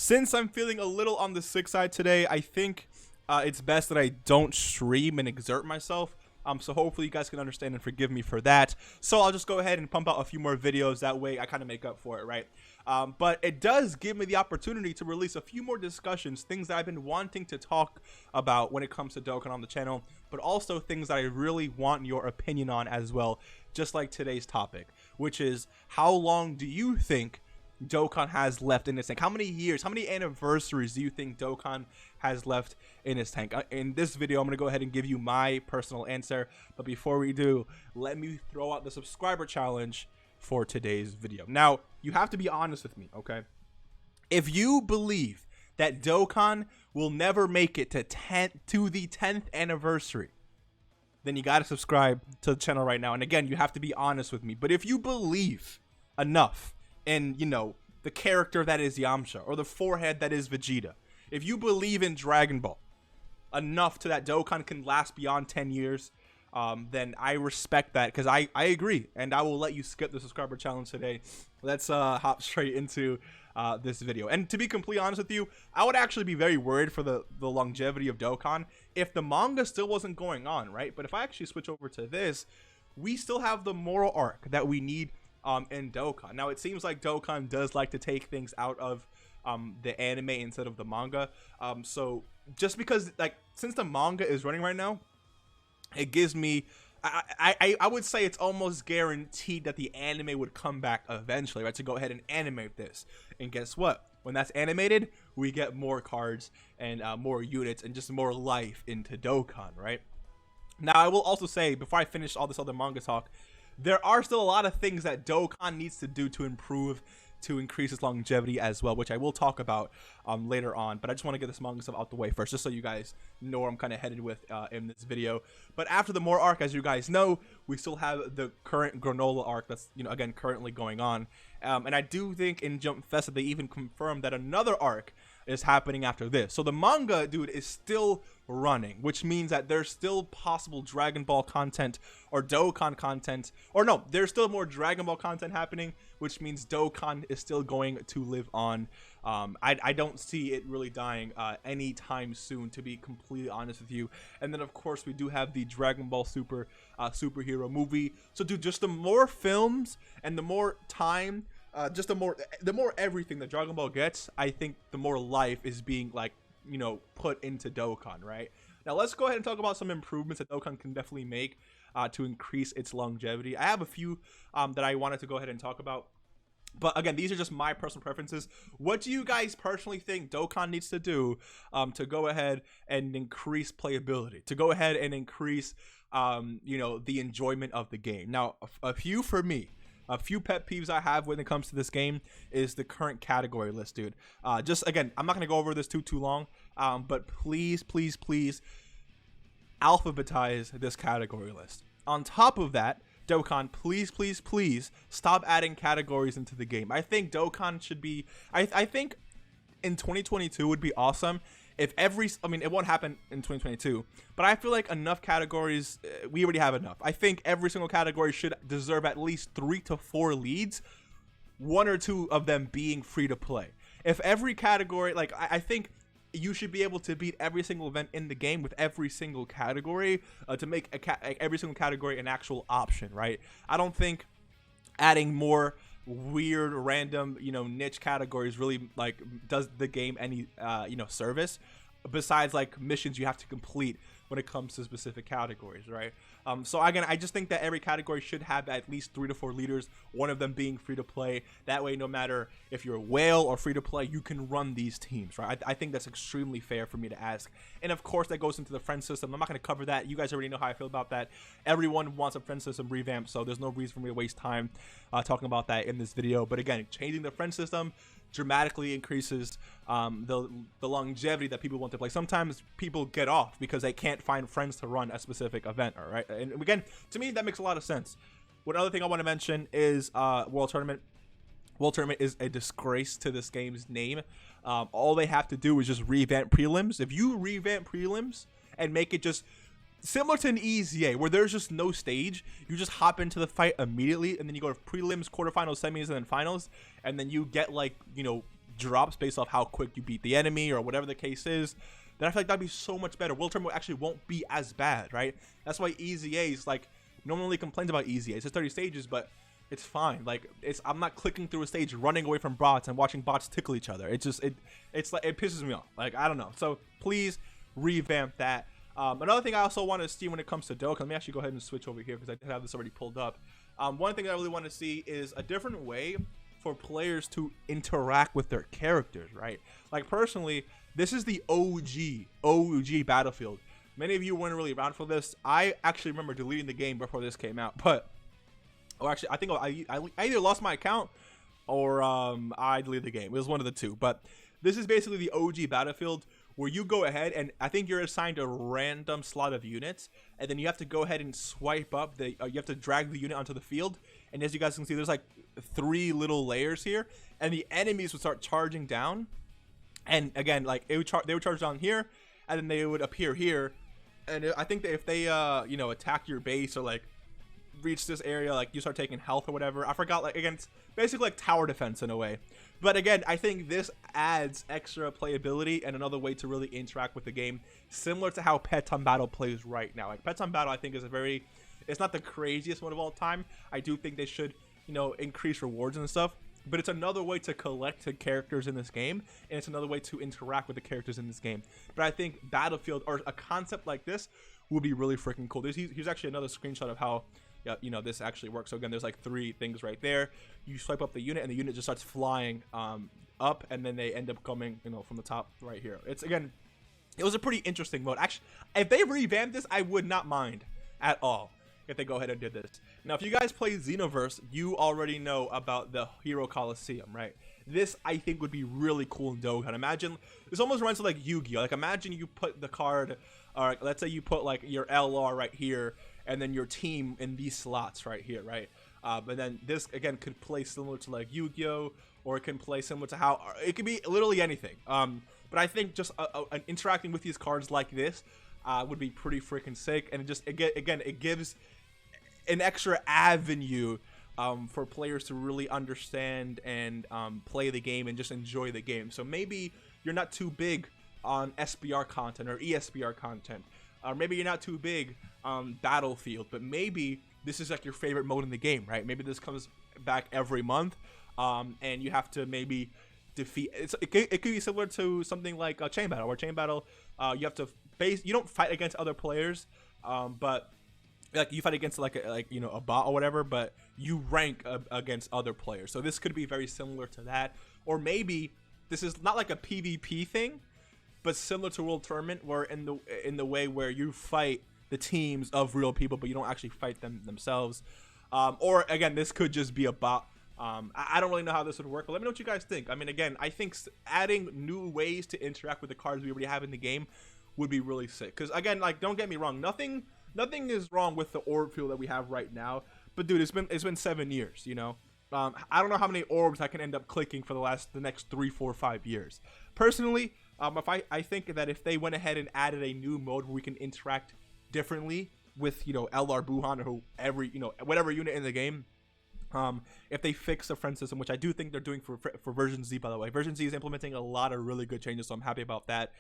Since I'm feeling a little on the sick side today, I think it's best that I don't stream and exert myself. So hopefully you guys can understand and forgive me for that. So I'll just go ahead and pump out a few more videos. That way I kind of make up for it, right? But it does give me the opportunity to release a few more discussions, things that I've been wanting to talk about when it comes to Dokkan on the channel, but also things that I really want your opinion on as well, just like today's topic, which is how long do you think Dokkan has left in its tank? How many years, how many anniversaries do you think Dokkan has left in its tank? In this video, I'm going to go ahead and give you my personal answer. But before we do, let me throw out the subscriber challenge for today's video. Now, you have to be honest with me, okay? If you believe that Dokkan will never make it to the 10th anniversary, then you got to subscribe to the channel right now. And again, you have to be honest with me. But if you believe enough, and you know, the character that is Yamcha or the forehead that is Vegeta, if you believe in Dragon Ball enough to that Dokkan can last beyond 10 years, then I respect that, because I agree, and I will let you skip the subscriber challenge today. Let's hop straight into this video. And to be completely honest with you, I would actually be very worried for the longevity of Dokkan if the manga still wasn't going on, right? But if I actually switch over to this, we still have the moral arc that we need in Dokkan. Now, it seems like Dokkan does like to take things out of the anime instead of the manga. So just because, like, since the manga is running right now, it gives me, I would say it's almost guaranteed that the anime would come back eventually, right? To go ahead and animate this. And guess what? When that's animated, we get more cards and more units and just more life into Dokkan, right? Now, I will also say, before I finish all this other manga talk, there are still a lot of things that Dokkan needs to do to improve, to increase its longevity as well, which I will talk about later on. But I just want to get this manga stuff out the way first, just so you guys know where I'm kind of headed with in this video. But after the more arc, as you guys know, we still have the current Granola arc that's, you know, again, currently going on. And I do think in Jump Fest that they even confirmed that another arc is happening after this. So the manga, dude, is still running, which means that there's still possible Dragon Ball content or Dokkan content, or no, there's still more Dragon Ball content happening, which means Dokkan is still going to live on. I don't see it really dying anytime soon, to be completely honest with you. And then of course we do have the Dragon Ball Super superhero movie. So dude, just the more films and the more time, just the more everything that Dragon Ball gets, I think the more life is being, like, you know, put into Dokkan, right? Now let's go ahead and talk about some improvements that Dokkan can definitely make to increase its longevity. I have a few that I wanted to go ahead and talk about, but again, these are just my personal preferences. What do you guys personally think Dokkan needs to do to go ahead and increase playability, to go ahead and increase you know, the enjoyment of the game? Now, a few for me. A few pet peeves I have when it comes to this game is the current category list, dude. Just again, I'm not gonna go over this too long, but please alphabetize this category list. On top of that, Dokkan, please stop adding categories into the game. I think Dokkan should be, I think in 2022 would be awesome if I mean, it won't happen in 2022, but I feel like enough categories, we already have enough. I think every single category should deserve at least 3 to 4 leads, 1 or 2 of them being free to play. If every category, like, I think you should be able to beat every single event in the game with every single category to make every single category an actual option, right? I don't think adding more weird, random, you know, niche categories really, like, does the game any you know, service, besides like missions you have to complete when it comes to specific categories, right? So again, I just think that every category should have at least 3 to 4 leaders, 1 of them being free to play. That way, no matter if you're a whale or free to play, you can run these teams, right? I think that's extremely fair for me to ask. And of course, that goes into the friend system. I'm not going to cover that. You guys already know how I feel about that. Everyone wants a friend system revamp, so there's no reason for me to waste time talking about that in this video. But again, changing the friend system dramatically increases the longevity that people want to play. Sometimes people get off because they can't find friends to run a specific event, all right? And again, to me, that makes a lot of sense. One other thing I want to mention is World Tournament. World Tournament is a disgrace to this game's name. All they have to do is just revamp prelims. If you revamp prelims and make it just similar to an EZA, where there's just no stage, you just hop into the fight immediately, and then you go to prelims, quarterfinals, semis, and then finals, and then you get, like, you know, drops based off how quick you beat the enemy or whatever the case is, then I feel like that'd be so much better. World Tournament actually won't be as bad, right? That's why Easy A's, like, no one really complains about Easy A. It's just 30 stages, but it's fine. Like, I'm not clicking through a stage, running away from bots and watching bots tickle each other. It's just, it's like, it pisses me off. Like, I don't know. So please revamp that. Another thing I also want to see when it comes to Dokkan, let me actually go ahead and switch over here because I have this already pulled up. One thing that I really want to see is a different way for players to interact with their characters, right? Like, personally, this is the OG Battlefield. Many of you weren't really around for this. I actually remember deleting the game before this came out, but, or actually, I think I either lost my account or I deleted the game. It was one of the two, but this is basically the OG Battlefield, where you go ahead and I think you're assigned a random slot of units, and then you have to go ahead and swipe up the you have to drag the unit onto the field, and as you guys can see, there's like 3 little layers here, and the enemies would start charging down, and again, like they would charge down here, and then they would appear here, and I think that if they you know, attack your base or like reach this area, like you start taking health or whatever. I forgot, like, again, it's basically like tower defense in a way. But again, I think this adds extra playability and another way to really interact with the game, similar to how Pets on Battle plays right now. Like, Pets on Battle, I think, is it's not the craziest mode of all time. I do think they should, you know, increase rewards and stuff, but it's another way to collect the characters in this game, and it's another way to interact with the characters in this game. But I think Battlefield, or a concept like this, would be really freaking cool. Here's actually another screenshot of how, you know, this actually works. So again, there's like 3 things right there. You swipe up the unit, and the unit just starts flying up, and then they end up coming, you know, from the top right here. It's, again, it was a pretty interesting mode. Actually, if they revamped this, I would not mind at all if they go ahead and did this. Now, if you guys play Xenoverse, you already know about the Hero Coliseum, right? This, I think, would be really cool in Dokkan. Imagine, this almost runs like Yu-Gi-Oh! Like, imagine you put the card, or let's say you put like your LR right here, and then your team in these slots right here, right? But then this, again, could play similar to like Yu-Gi-Oh! Or it can play similar to how, it could be literally anything. But I think just interacting with these cards like this would be pretty freaking sick. And it gives an extra avenue for players to really understand and play the game and just enjoy the game. So maybe you're not too big on SBR content or ESBR content, or maybe you're not too big on Battlefield, but maybe this is like your favorite mode in the game, right? Maybe this comes back every month, and you have to maybe defeat. It could be similar to something like Chain Battle, where Chain Battle, you have to you don't fight against other players, but like you fight against you know, a bot or whatever, but you rank against other players. So this could be very similar to that, or maybe this is not like a PvP thing, but similar to World Tournament, where in the way where you fight the teams of real people, but you don't actually fight them themselves. Or again, this could just be a bot. I don't really know how this would work, but let me know what you guys think. I mean, again, I think adding new ways to interact with the cards we already have in the game would be really sick. Because again, like, don't get me wrong, nothing is wrong with the orb field that we have right now. But dude, it's been 7 years, you know. I don't know how many orbs I can end up clicking for the next 3, 4, 5 years. Personally, I think that if they went ahead and added a new mode where we can interact differently with, you know, LR Buhan or you know, whatever unit in the game, if they fix the friend system, which I do think they're doing for version Z, by the way. Version Z is implementing a lot of really good changes, so I'm happy about that.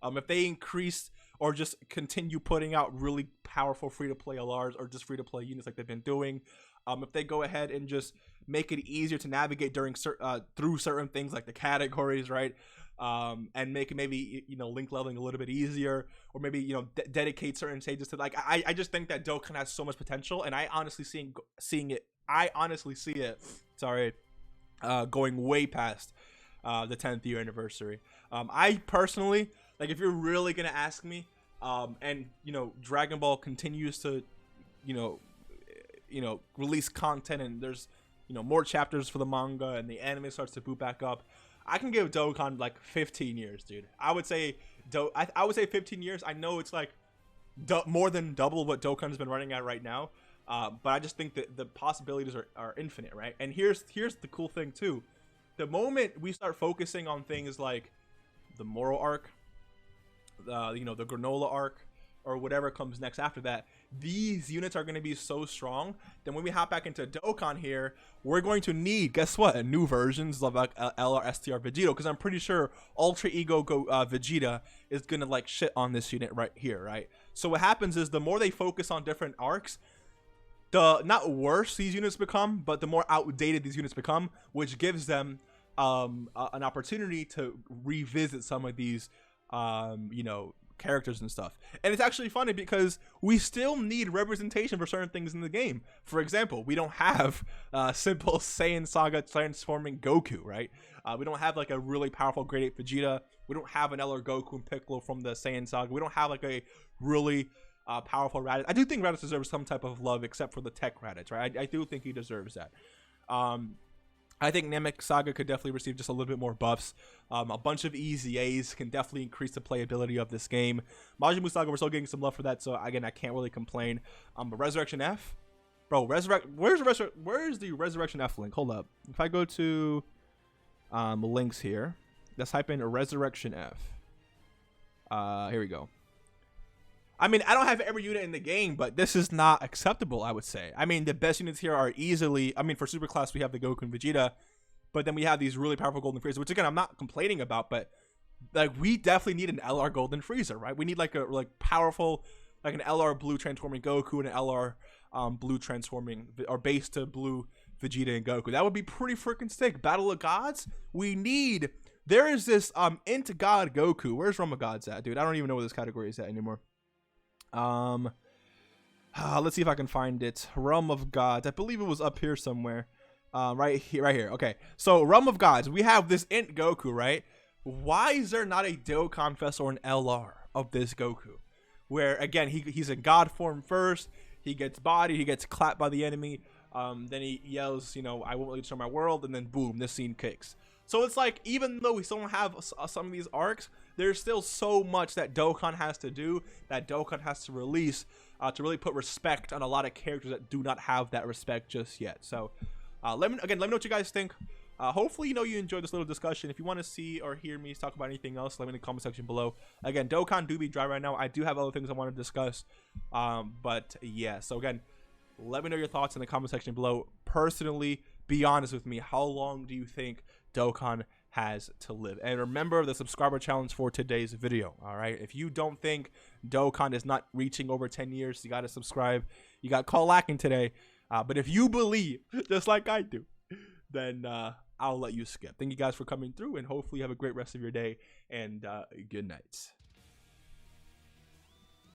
If they increase or just continue putting out really powerful free-to-play LRs or just free-to-play units like they've been doing, if they go ahead and just make it easier to navigate through certain things like the categories, right? And make it maybe, you know, link leveling a little bit easier, or maybe, you know, dedicate certain stages to, like, I just think that Dokkan has so much potential, and I honestly see it sorry, going way past the 10th year anniversary. I personally, like, if you're really gonna ask me, and, you know, Dragon Ball continues to, you know, release content, and there's, you know, more chapters for the manga, and the anime starts to boot back up, I can give Dokkan like 15 years, dude. I would say 15 years. I know it's like more than double what Dokkan's been running at right now, but I just think that the possibilities are infinite, right? And here's the cool thing too. The moment we start focusing on things like the Moro arc, you know, the Granola arc, or whatever comes next after that, these units are going to be so strong. Then when we hop back into Dokkan here, we're going to need, guess what, new versions of like LR STR Vegito, because I'm pretty sure Ultra Ego Vegeta is going to like shit on this unit right here, right? So what happens is the more they focus on different arcs, the not worse these units become, but the more outdated these units become, which gives them an opportunity to revisit some of these you know, characters and stuff. And it's actually funny because we still need representation for certain things in the game. For example, we don't have simple Saiyan Saga transforming Goku, right? We don't have like a really powerful Grade 8 Vegeta. We don't have an LR Goku and Piccolo from the Saiyan Saga. We don't have like a really powerful Raditz. I do think Raditz deserves some type of love, except for the tech Raditz, right? I do think he deserves that. I think Namek Saga could definitely receive just a little bit more buffs. A bunch of EZAs can definitely increase the playability of this game. Majin Buu Saga, we're still getting some love for that, so again, I can't really complain. But Resurrection F, bro, where's the Resurrection F link? Hold up. If I go to links here, let's type in Resurrection F. Here we go. I mean, I don't have every unit in the game, but this is not acceptable, I would say. I mean, the best units here are easily, I mean, for Superclass, we have the Goku and Vegeta, but then we have these really powerful Golden Frieza, which again, I'm not complaining about, but like, we definitely need an LR Golden Frieza, right? We need like a powerful, like an LR Blue transforming Goku and an LR Blue transforming, or base to Blue Vegeta and Goku. That would be pretty freaking sick. Battle of Gods, we need, there is this Int God Goku. Where's Realm of Gods at, dude? I don't even know where this category is at anymore. Let's see if I can find it. Realm of Gods, I believe it was up here somewhere. Right here. Okay, so Realm of Gods, we have this Int Goku, right? Why is there not a Dokkan Fest or an LR of this Goku, where again he's in God form first, he gets bodied, he gets clapped by the enemy, then he yells, you know, I won't let you destroy my world, and then boom, this scene kicks. So it's like, even though we still don't have some of these arcs, there's still so much that Dokkan has to do, that Dokkan has to release, to really put respect on a lot of characters that do not have that respect just yet. So let me know what you guys think. Hopefully, you know, you enjoyed this little discussion. If you want to see or hear me talk about anything else, let me in the comment section below. Again, Dokkan do be dry right now. I do have other things I want to discuss. But yeah, so again, let me know your thoughts in the comment section below. Personally, be honest with me. How long do you think Dokkan has to live? And remember the subscriber challenge for today's video. All right, if you don't think Dokkan is not reaching over 10 years, you got to subscribe. You got call lacking today. But if you believe, just like I do, then I'll let you skip. Thank you guys for coming through, and hopefully you have a great rest of your day, and good night.